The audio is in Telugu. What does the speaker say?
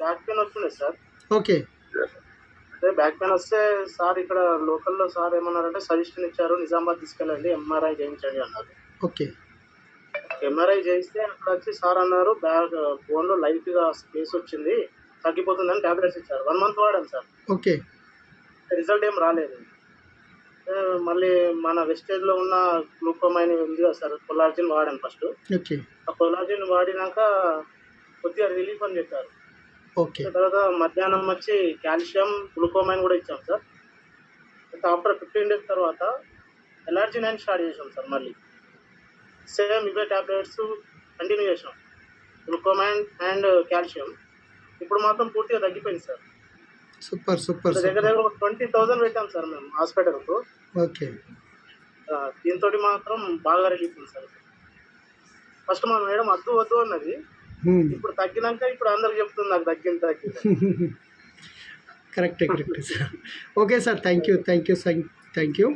బ్యాక్ పెయిన్ వస్తుండే సార్. ఓకే. అదే బ్యాక్ పెయిన్ వస్తే సార్ ఇక్కడ లోకల్‌లో సార్ ఏమన్నారంటే సజెషన్ ఇచ్చారు. నిజామాబాద్ తీసుకెళ్ళండి ఎంఆర్ఐ చేయించండి అన్నారు. ఓకే. ఎంఆర్ఐ చేయిస్తే అక్కడొచ్చి సార్ అన్నారు బోన్‌లో లైట్‌గా స్పేస్ వచ్చింది. తగ్గిపోతుందని టాబ్లెట్స్ ఇచ్చారు. 1 మంత్ వాడాను సార్. ఓకే. రిజల్ట్ ఏం రాలేదు. మళ్ళీ మన వెస్టేజ్‌లో ఉన్న గ్లూకోమైన్ ఉంది కదా సార్, కొల్లాజెన్ వాడాను ఫస్ట్. ఓకే. ఆ కొల్లాజెన్ వాడినాక కొద్దిగా రిలీఫ్ అని చెప్పారు. ఓకే. తర్వాత మధ్యాహ్నం వచ్చి కాల్షియం, గ్లూకోమైన్ కూడా ఇచ్చాం సార్. ఆఫ్టర్ 15 డేస్ తర్వాత ఎలార్జినైన్ స్టార్ట్ చేసాం సార్ మళ్ళీ. సేమ్ ఇవే టాబ్లెట్స్ కంటిన్యూ చేసాం. గ్లూకోమైన్ అండ్ కాల్షియం. ఇప్పుడు మాత్రం పూర్తిగా తగ్గిపోయింది సార్. సూపర్, సూపర్, దగ్గర సూపర్. దగ్గర ఒక 20,000 పెట్టాం సార్ మేము హాస్పిటల్‌కు. ఓకే. దీంతోటి మాత్రం బాగా రిలీఫ్ ఉంది సార్. ఫస్ట్ మా మేడం వద్దు వద్దు అన్నది. ఇప్పుడు తగ్గినాక ఇప్పుడు అందరికి చెప్తుంది నాకు తగ్గింది తగ్గింది. కరెక్టే, కరెక్టే sir. Okay sir. Thank you.